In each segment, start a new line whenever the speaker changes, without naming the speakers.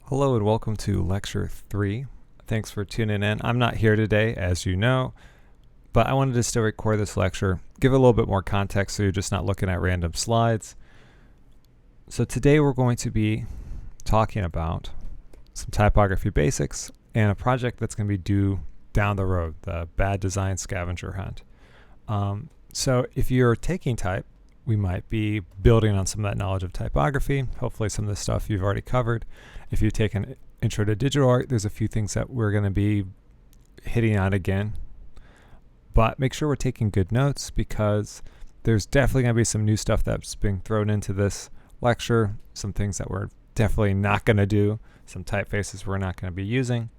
Hello and welcome to Lecture 3. Thanks for tuning in. I'm not here today, as you know, but I wanted to still record this lecture, give a little bit more context so you're just not looking at random slides. So today we're going to be talking about some typography basics and a project that's going to be due down the road, the Bad Design Scavenger Hunt. So if you're taking type, we might be building on some of that knowledge of typography, hopefully some of the stuff you've already covered. If you take an intro to digital art, there's a few things that we're going to be hitting on again. But make sure we're taking good notes because there's definitely going to be some new stuff that's being thrown into this lecture, some things that we're definitely not going to do, some typefaces we're not going to be using.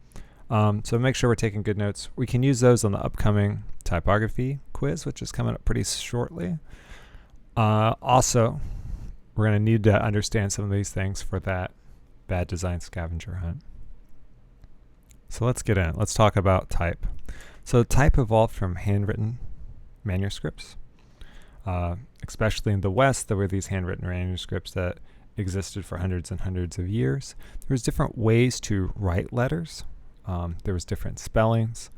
So make sure we're taking good notes. We can use those on the upcoming typography quiz, which is coming up pretty shortly. Also, we're going to need to understand some of these things for that Bad Design Scavenger Hunt. So let's get in. Let's talk about type. So type evolved from handwritten manuscripts. Especially in the West, there were these handwritten manuscripts that existed for hundreds and hundreds of years. There was different ways to write letters. There was different spellings.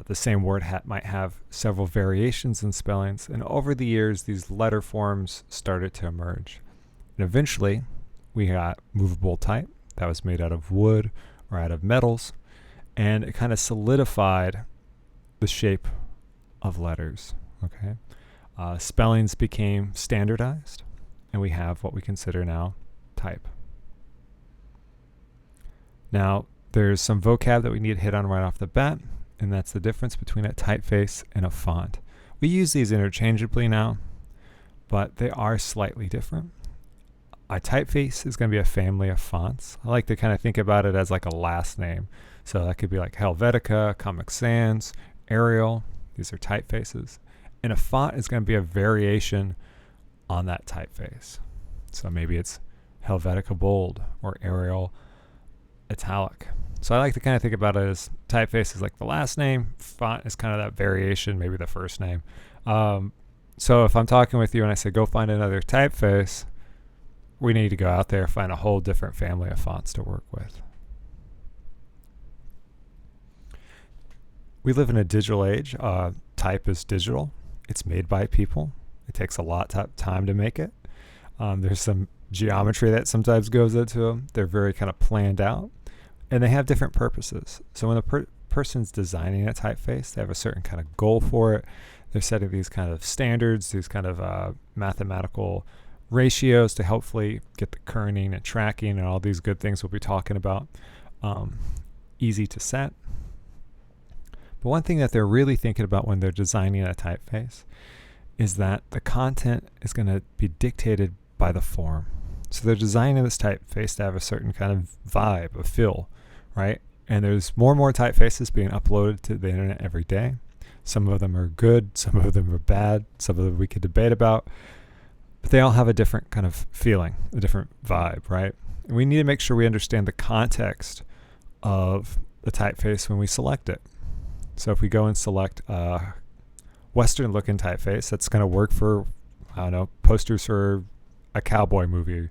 The same word might have several variations in spellings, and over the years, these letter forms started to emerge. And eventually, we got movable type that was made out of wood or out of metals, and it kind of solidified the shape of letters. Okay, spellings became standardized, and we have what we consider now type. Now, there's some vocab that we need to hit on right off the bat, and that's the difference between a typeface and a font. We use these interchangeably now, but they are slightly different. A typeface is going to be a family of fonts. I like to kind of think about it as like a last name. So that could be like Helvetica, Comic Sans, Arial. These are typefaces. And a font is going to be a variation on that typeface. So maybe it's Helvetica Bold or Arial Italic. So I like to kind of think about it as typeface is like the last name, font is kind of that variation, maybe the first name. So if I'm talking with you and I say, go find another typeface, we need to go out there and find a whole different family of fonts to work with. We live in a digital age. Type is digital. It's made by people. It takes a lot of time to make it. There's some geometry that sometimes goes into them. They're very kind of planned out. And they have different purposes. So when a person's designing a typeface, they have a certain kind of goal for it. They're setting these kind of standards, these kind of mathematical ratios to hopefully get the kerning and tracking and all these good things we'll be talking about easy to set. But one thing that they're really thinking about when they're designing a typeface is that the content is going to be dictated by the form. So they're designing this typeface to have a certain kind of vibe, a feel, right? And there's more and more typefaces being uploaded to the internet every day. Some of them are good, some of them are bad, some of them we could debate about, but they all have a different kind of feeling, a different vibe, right? And we need to make sure we understand the context of the typeface when we select it. So if we go and select a Western looking typeface, that's going to work for, I don't know, posters for a cowboy movie.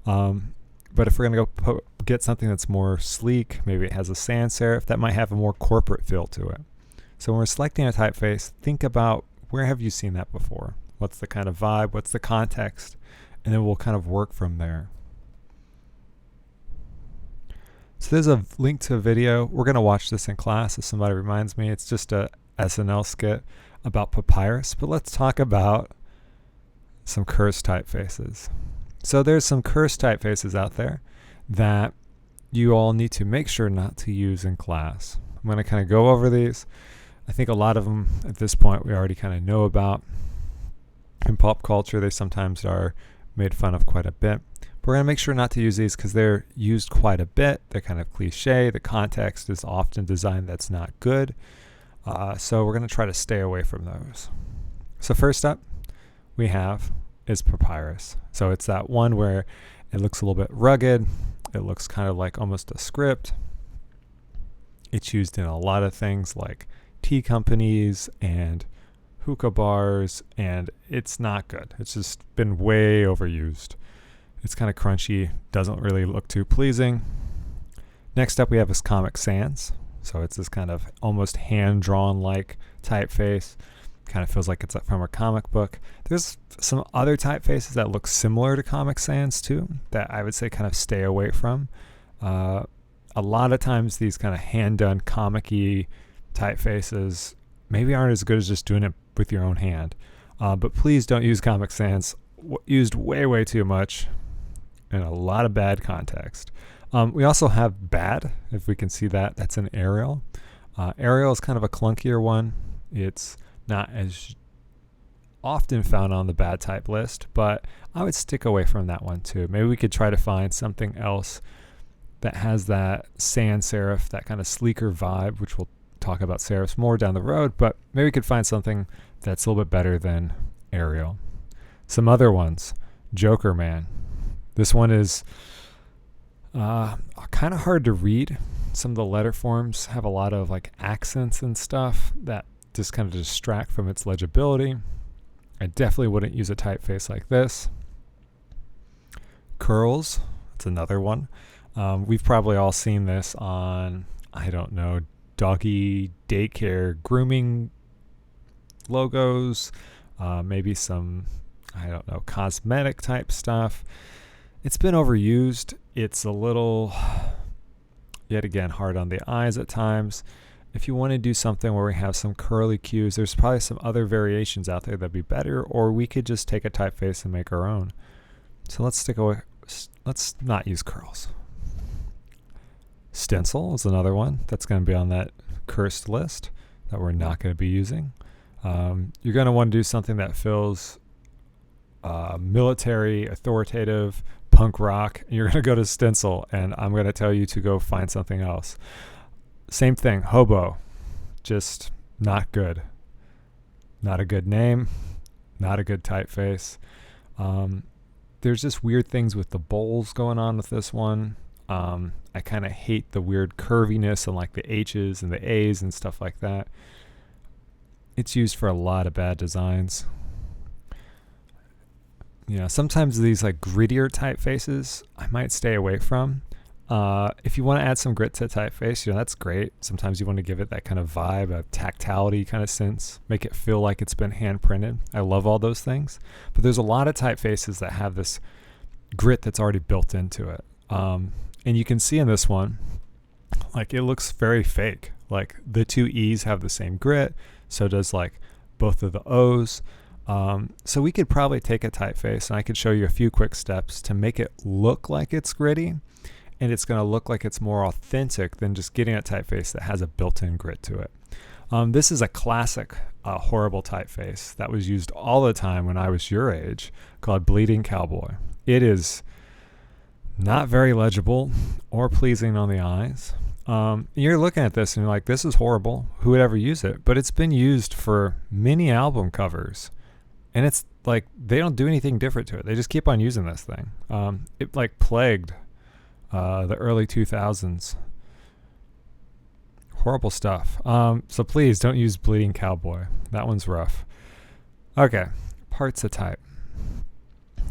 But if we're going to go get something that's more sleek, maybe it has a sans serif, that might have a more corporate feel to it. So when we're selecting a typeface, think about where have you seen that before? What's the kind of vibe? What's the context? And then we'll kind of work from there. So there's a link to a video. We're going to watch this in class if somebody reminds me. It's just a SNL skit about papyrus. But let's talk about some cursed typefaces. So there's some cursed typefaces out there that you all need to make sure not to use in class. I'm going to kind of go over these. I think a lot of them at this point we already kind of know about. In pop culture, they sometimes are made fun of quite a bit. But we're going to make sure not to use these because they're used quite a bit. They're kind of cliche. The context is often designed that's not good. So we're going to try to stay away from those. So first up, we have is papyrus. So it's that one where it looks a little bit rugged. It looks kind of like almost a script. It's used in a lot of things like tea companies and hookah bars, and it's not good. It's just been way overused. It's kind of crunchy, doesn't really look too pleasing. Next up we have is Comic Sans. So it's this kind of almost hand-drawn like typeface. Kind of feels like it's from a comic book. There's some other typefaces that look similar to Comic Sans too that I would say kind of stay away from. A lot of times these kind of hand-done comic-y typefaces maybe aren't as good as just doing it with your own hand. But please don't use Comic Sans. Used way too much in a lot of bad context. We also have Bad, if we can see that. That's an Arial. Arial is kind of a clunkier one. It's not as often found on the bad type list, but I would stick away from that one too. Maybe we could try to find something else that has that sans serif, that kind of sleeker vibe, which we'll talk about serifs more down the road, but maybe we could find something that's a little bit better than Arial. Some other ones, Joker Man. This one is kind of hard to read. Some of the letter forms have a lot of like accents and stuff that just kind of distract from its legibility. I definitely wouldn't use a typeface like this. Curls, that's another one. We've probably all seen this on, I don't know, doggy daycare grooming logos, maybe some, I don't know, cosmetic type stuff. It's been overused. It's a little, yet again, hard on the eyes at times. If you want to do something where we have some curly cues, there's probably some other variations out there that'd be better, or we could just take a typeface and make our own. So let's stick away. Let's not use curls. Stencil is another one that's going to be on that cursed list that we're not going to be using. You're going to want to do something that feels military, authoritative, punk rock. You're going to go to Stencil, and I'm going to tell you to go find something else. Same thing, Hobo. Just not good. Not a good name. Not a good typeface. There's just weird things with the bowls going on with this one. I kind of hate the weird curviness and like the H's and the A's and stuff like that. It's used for a lot of bad designs. You know, sometimes these like grittier typefaces I might stay away from. If you want to add some grit to typeface, you know, that's great. Sometimes you want to give it that kind of vibe, a tactility kind of sense, make it feel like it's been hand printed. I love all those things, but there's a lot of typefaces that have this grit that's already built into it. And you can see in this one, like it looks very fake. Like the two E's have the same grit, so does like both of the O's. So we could probably take a typeface, and I could show you a few quick steps to make it look like it's gritty, and it's going to look like it's more authentic than just getting a typeface that has a built-in grit to it. This is a classic horrible typeface that was used all the time when I was your age, called Bleeding Cowboy. It is not very legible or pleasing on the eyes. You're looking at this and you're like, this is horrible. Who would ever use it? But it's been used for many album covers, and it's like they don't do anything different to it. They just keep on using this thing. It like plagued the early 2000s. Horrible stuff. So please don't use Bleeding Cowboy. That one's rough. Okay, parts of type.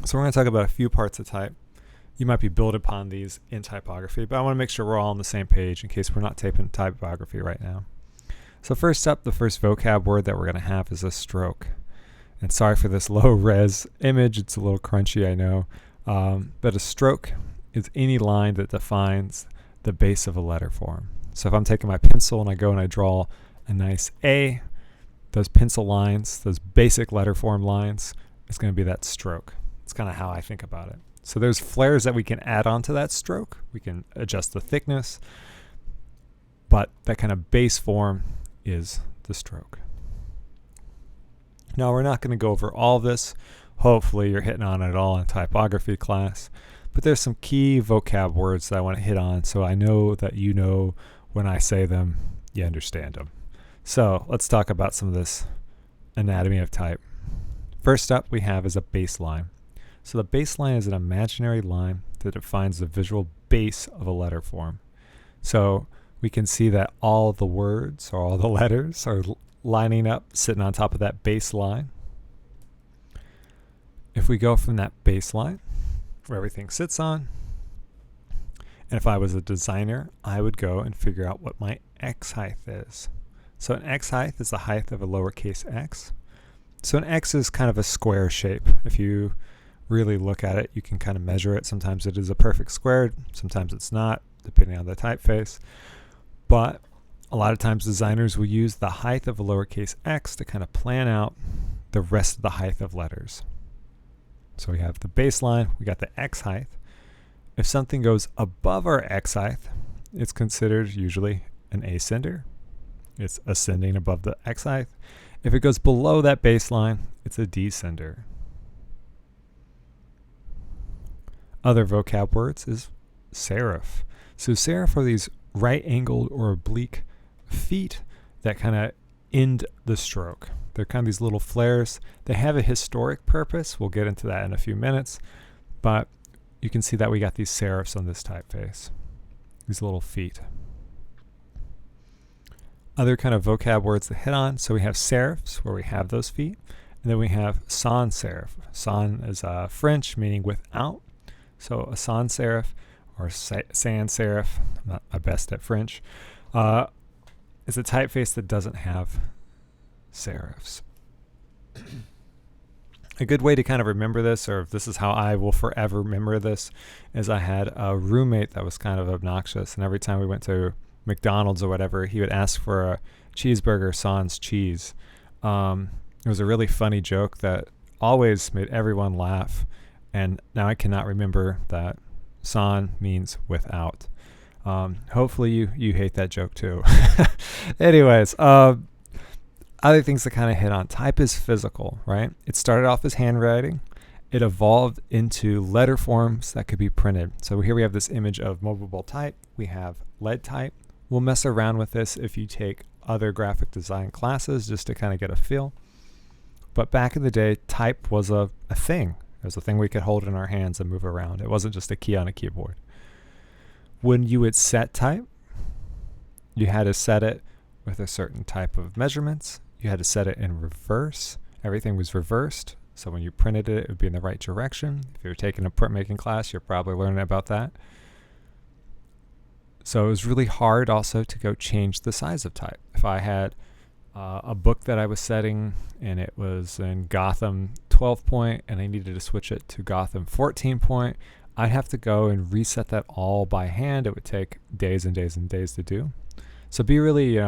So we're going to talk about a few parts of type. You might be built upon these in typography, but I want to make sure we're all on the same page in case we're not taping typography right now. So first up, the first vocab word that we're going to have is a stroke. And sorry for this low res image. It's a little crunchy, I know. But a stroke is any line that defines the base of a letter form. So if I'm taking my pencil and I go and I draw a nice A, those pencil lines, those basic letter form lines, it's going to be that stroke. It's kind of how I think about it. So there's flares that we can add onto that stroke. We can adjust the thickness, but that kind of base form is the stroke. Now we're not going to go over all of this. Hopefully you're hitting on it all in typography class, but there's some key vocab words that I want to hit on so I know that you know when I say them, you understand them. So let's talk about some of this anatomy of type. First up we have is a baseline. So the baseline is an imaginary line that defines the visual base of a letter form. So we can see that all the words or all the letters are lining up, sitting on top of that baseline. If we go from that baseline, where everything sits on, And if I was a designer, I would go and figure out what my X height is. So an X height is the height of a lowercase x. So an X is kind of a square shape. If you really look at it, you can kind of measure it. Sometimes it is a perfect square, sometimes it's not, depending on the typeface. But a lot of times designers will use the height of a lowercase x to kind of plan out the rest of the height of letters. So we have the baseline, we got the X height. If something goes above our X height, it's considered usually an ascender. It's ascending above the X height. If it goes below that baseline, it's a descender. Other vocab words is serif. So serif are these right-angled or oblique feet that kind of end the stroke. They're kind of these little flares. They have a historic purpose. We'll get into that in a few minutes. But you can see that we got these serifs on this typeface, these little feet. Other kind of vocab words to hit on. So we have serifs, where we have those feet. And then we have sans serif. Sans is French, meaning without. So a sans serif or sans serif, I'm not my best at French, is a typeface that doesn't have serifs. A good way to kind of remember this, or if this is how I will forever remember this, is I had a roommate that was kind of obnoxious, and every time we went to McDonald's or whatever, he would ask for a cheeseburger sans cheese. It was a really funny joke that always made everyone laugh, and now I cannot remember that sans means without. Hopefully you hate that joke too. Anyways, other things to kind of hit on. Type is physical, right? It started off as handwriting. It evolved into letter forms that could be printed. So here we have this image of movable type. We have lead type. We'll mess around with this if you take other graphic design classes just to kind of get a feel. But back in the day, type was a thing. It was a thing we could hold in our hands and move around. It wasn't just a key on a keyboard. When you would set type, you had to set it with a certain type of measurements. You had to set it in reverse. Everything was reversed. So when you printed it, it would be in the right direction. If you're taking a printmaking class, you're probably learning about that. So it was really hard also to go change the size of type. If I had a book that I was setting and it was in Gotham 12 point and I needed to switch it to Gotham 14 point, I'd have to go and reset that all by hand. It would take days and days and days to do. So be really,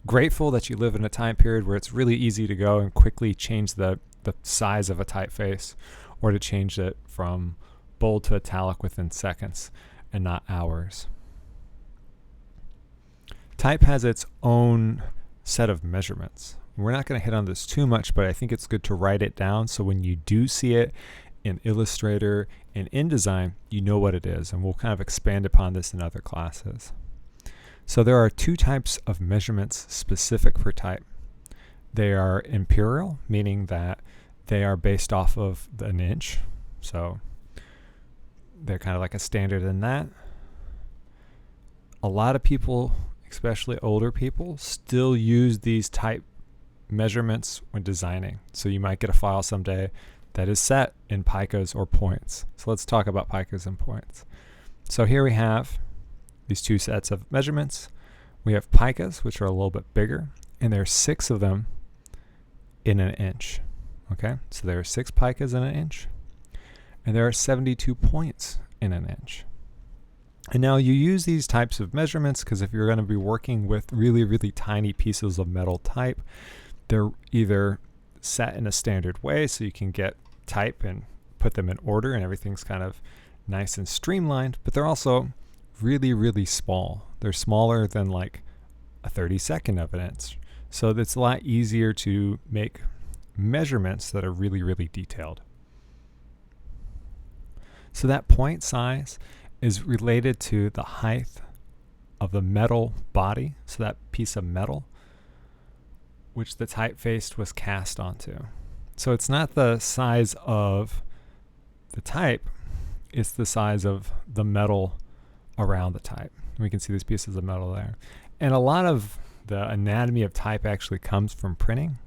grateful that you live in a time period where it's really easy to go and quickly change the size of a typeface, or to change it from bold to italic within seconds and not hours. Type has its own set of measurements. We're not going to hit on this too much, but I think it's good to write it down so when you do see it in Illustrator and InDesign, you know what it is, and we'll kind of expand upon this in other classes. So there are two types of measurements specific for type. They are imperial, meaning that they are based off of an inch. So they're kind of like a standard in that. A lot of people, especially older people, still use these type measurements when designing. So you might get a file someday that is set in picas or points. So let's talk about picas and points. So here we have these two sets of measurements. We have picas, which are a little bit bigger, and there are 6 of them in an inch. Okay, so there are 6 picas in an inch, and there are 72 points in an inch. And now you use these types of measurements because if you're going to be working with really, really tiny pieces of metal type, they're either set in a standard way so you can get type and put them in order and everything's kind of nice and streamlined, but they're also really, really small. They're smaller than like a 32nd of an inch. So it's a lot easier to make measurements that are really, really detailed. So that point size is related to the height of the metal body, so that piece of metal which the typeface was cast onto. So it's not the size of the type, it's the size of the metal around the type. We can see these pieces of metal there. And a lot of the anatomy of type actually comes from printing.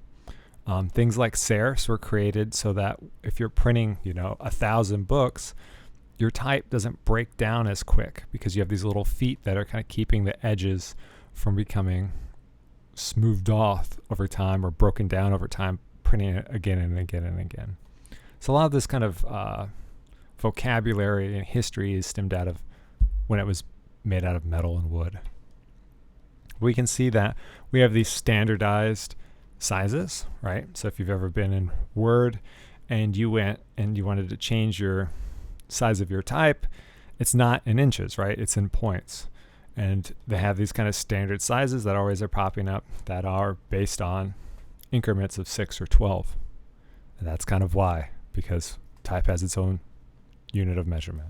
Things like serifs were created so that if you're printing, 1,000 books, your type doesn't break down as quick because you have these little feet that are kind of keeping the edges from becoming smoothed off over time or broken down over time, printing it again and again and again. So a lot of this kind of vocabulary and history is stemmed out of when it was made out of metal and wood. We can see that we have these standardized sizes, right? So if you've ever been in Word and you went and you wanted to change your size of your type, it's not in inches, right? It's in points. And they have these kind of standard sizes that always are popping up that are based on increments of 6 or 12. And that's kind of why, because type has its own unit of measurement.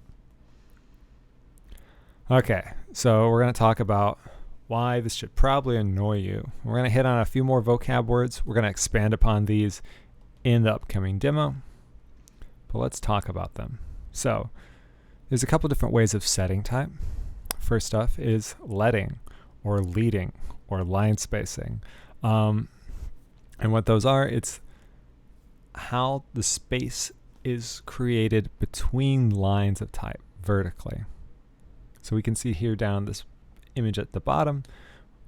Okay, so we're going to talk about why this should probably annoy you. We're going to hit on a few more vocab words. We're going to expand upon these in the upcoming demo, but let's talk about them. So there's a couple different ways of setting type. First off is letting or leading or line spacing. And what those are, it's how the space is created between lines of type vertically. So we can see here down this image at the bottom,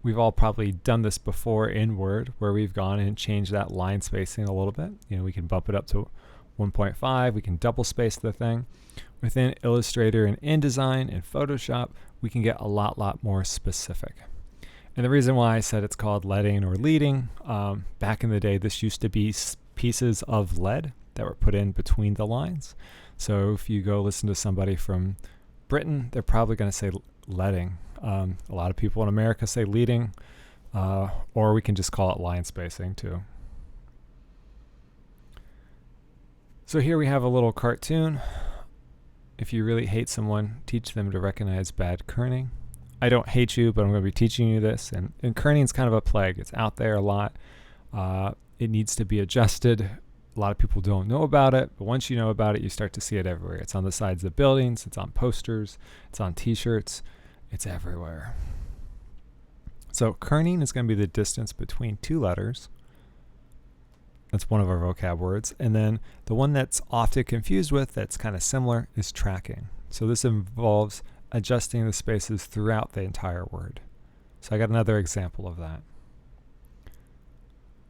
we've all probably done this before in Word where we've gone and changed that line spacing a little bit. You know, we can bump it up to 1.5, we can double space the thing. Within Illustrator and InDesign and Photoshop, we can get a lot more specific. And the reason why I said it's called letting or leading, back in the day, this used to be pieces of lead that were put in between the lines. So if you go listen to somebody from Britain, they're probably going to say letting. A lot of people in America say leading, or we can just call it line spacing too. So here we have a little cartoon. If you really hate someone, teach them to recognize bad kerning. I don't hate you, but I'm going to be teaching you this. And kerning is kind of a plague. It's out there a lot. It needs to be adjusted. A lot of people don't know about it, but once you know about it, you start to see it everywhere. It's on the sides of buildings. It's on posters. It's on t-shirts. It's everywhere. So kerning is going to be the distance between two letters. That's one of our vocab words. And then the one that's often confused with, that's kind of similar, is tracking. So this involves adjusting the spaces throughout the entire word. So I got another example of that.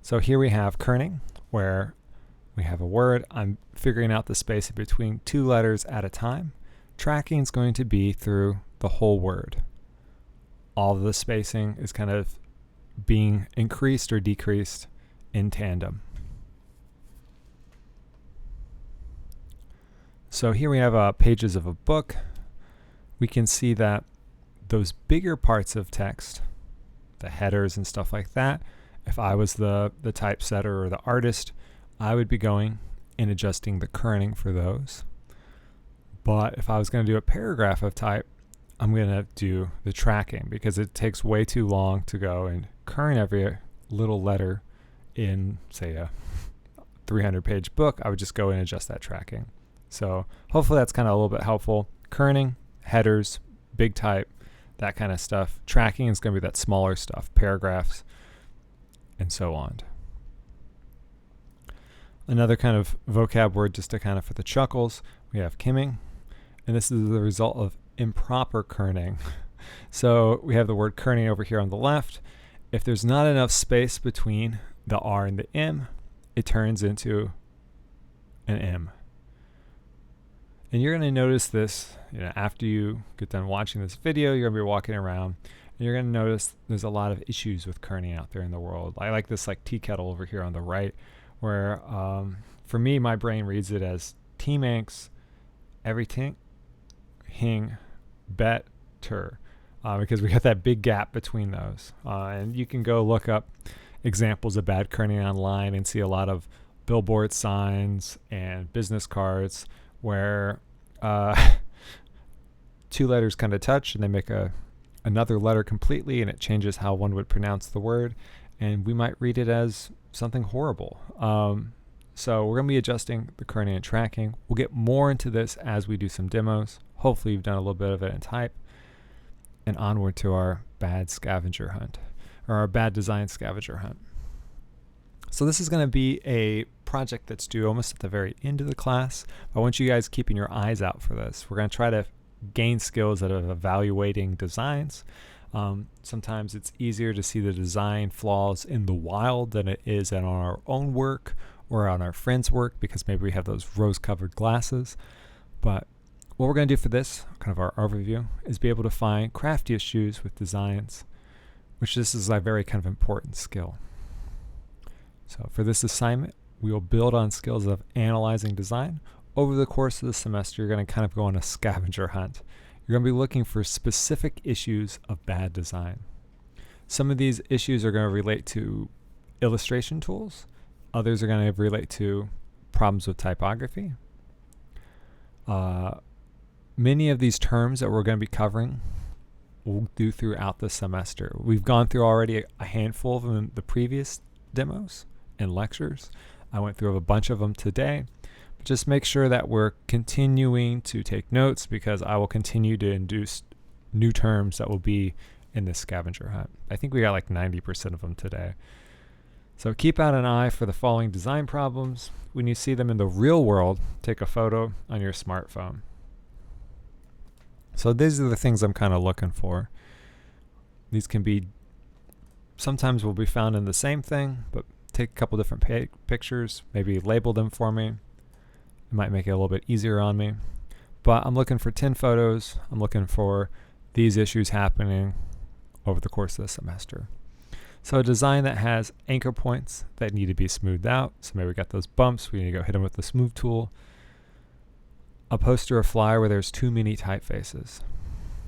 So here we have kerning, where we have a word. I'm figuring out the space between two letters at a time. Tracking is going to be through the whole word. All of the spacing is kind of being increased or decreased in tandem. So here we have pages of a book. We can see that those bigger parts of text, the headers and stuff like that, if I was the typesetter or the artist, I would be going and adjusting the kerning for those. But if I was going to do a paragraph of type, I'm going to do the tracking because it takes way too long to go and kern every little letter in, say, a 300-page book. I would just go and adjust that tracking. So hopefully that's kind of a little bit helpful. Kerning, headers, big type, that kind of stuff. Tracking is going to be that smaller stuff, paragraphs, and so on. Another kind of vocab word just to kind of for the chuckles, we have kimming, and this is the result of improper kerning. So we have the word kerning over here on the left. If there's not enough space between the R and the M, it turns into an M. And you're going to notice this, after you get done watching this video, you're going to be walking around and you're going to notice there's a lot of issues with kerning out there in the world. I like this tea kettle over here on the right, where for me, my brain reads it as T-Manx, everything, hing, better, because we got that big gap between those. And you can go look up examples of bad kerning online and see a lot of billboard signs and business cards where two letters kind of touch and they make another letter completely, and it changes how one would pronounce the word, and we might read it as something horrible. So we're going to be adjusting the kerning and tracking. We'll get more into this as we do some demos. Hopefully you've done a little bit of it in type. And onward to our bad scavenger hunt, or our bad design scavenger hunt. So this is going to be a project that's due almost at the very end of the class. I want you guys keeping your eyes out for this. We're going to try to gain skills out of evaluating designs. Sometimes it's easier to see the design flaws in the wild than it is in our own work or on our friends' work, because maybe we have those rose-colored glasses. But what we're going to do for this, kind of our overview, is be able to find crafty issues with designs, which this is a very kind of important skill. So for this assignment, we will build on skills of analyzing design. Over the course of the semester, you're going to kind of go on a scavenger hunt. You're going to be looking for specific issues of bad design. Some of these issues are going to relate to illustration tools. Others are going to relate to problems with typography. Many of these terms that we're going to be covering we'll do throughout the semester. We've gone through already a handful of them in the previous demos and lectures. I went through a bunch of them today. But just make sure that we're continuing to take notes, because I will continue to induce new terms that will be in this scavenger hunt. I think we got like 90% of them today. So keep out an eye for the following design problems. When you see them in the real world, take a photo on your smartphone. So these are the things I'm kind of looking for. These can be, sometimes will be found in the same thing, but take a couple different pictures, maybe label them for me. It might make it a little bit easier on me. But I'm looking for 10 photos. I'm looking for these issues happening over the course of the semester. So a design that has anchor points that need to be smoothed out. So maybe we got those bumps. We need to go hit them with the smooth tool. A poster or flyer where there's too many typefaces.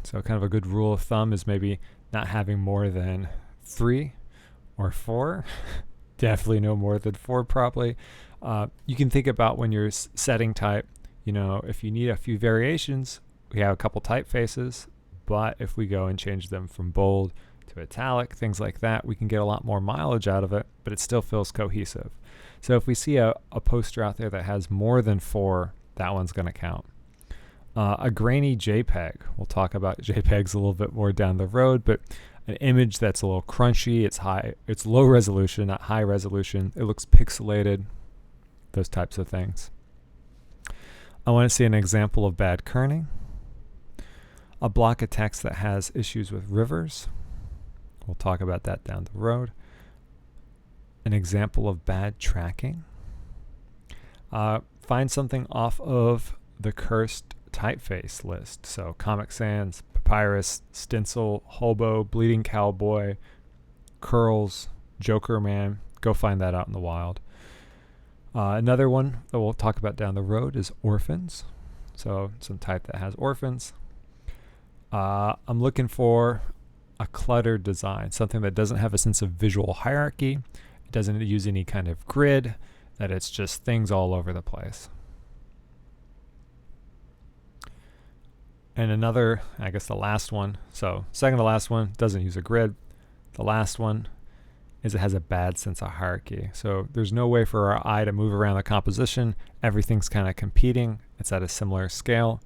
So kind of a good rule of thumb is maybe not having more than 3 or 4. Definitely no more than 4 probably. You can think about when you're setting type, if you need a few variations, we have a couple typefaces, but if we go and change them from bold to italic, things like that, we can get a lot more mileage out of it, but it still feels cohesive. So if we see a poster out there that has more than 4, that one's going to count. A grainy JPEG, we'll talk about JPEGs a little bit more down the road, but an image that's a little crunchy, it's low resolution, not high resolution, it looks pixelated, those types of things. I want to see an example of bad kerning. A block of text that has issues with rivers. We'll talk about that down the road. An example of bad tracking. Find something off of the cursed typeface list. So Comic Sans, Papyrus, Stencil, Hobo, Bleeding Cowboy, Curls, Joker Man. Go find that out in the wild. Another one that we'll talk about down the road is orphans. So some type that has orphans. I'm looking for a cluttered design, something that doesn't have a sense of visual hierarchy. It doesn't use any kind of grid, that it's just things all over the place. And another, I guess the last one, so second to last one, doesn't use a grid. The last one is it has a bad sense of hierarchy. So there's no way for our eye to move around the composition. Everything's kind of competing. It's at a similar scale.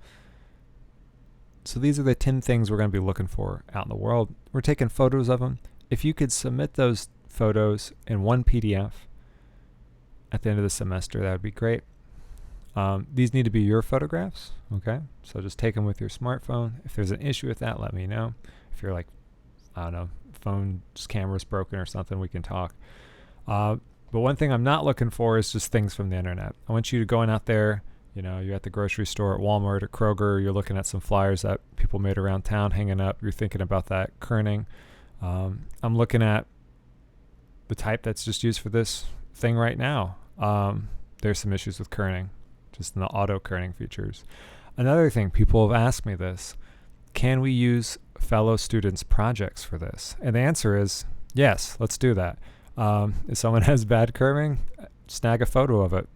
So these are the 10 things we're going to be looking for out in the world. We're taking photos of them. If you could submit those photos in one PDF at the end of the semester, that would be great. These need to be your photographs, okay? So just take them with your smartphone. If there's an issue with that, let me know. If you're like, I don't know, phone's camera's broken or something, we can talk. But one thing I'm not looking for is just things from the internet. I want you to go out there, you're at the grocery store, at Walmart, at Kroger, you're looking at some flyers that people made around town hanging up, you're thinking about that kerning. I'm looking at the type that's just used for this thing right now. There's some issues with kerning, just in the auto kerning features. Another thing, people have asked me this, can we use fellow students' projects for this? And the answer is yes, let's do that. If someone has bad kerning, snag a photo of it,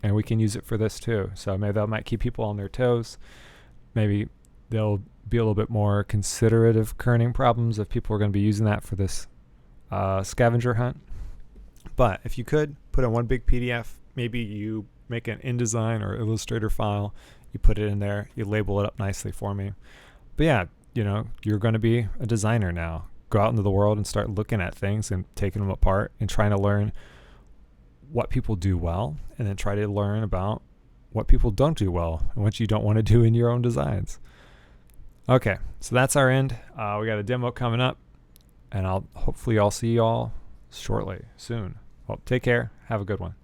and we can use it for this too. So maybe that might keep people on their toes. Maybe they'll be a little bit more considerate of kerning problems if people are going to be using that for this scavenger hunt. But if you could put in one big PDF, maybe you make an InDesign or Illustrator file, you put it in there, you label it up nicely for me. But yeah, you're going to be a designer now. Go out into the world and start looking at things and taking them apart and trying to learn what people do well, and then try to learn about what people don't do well and what you don't want to do in your own designs. Okay, so that's our end. We got a demo coming up, and hopefully I'll see y'all shortly, soon. Well, take care. Have a good one.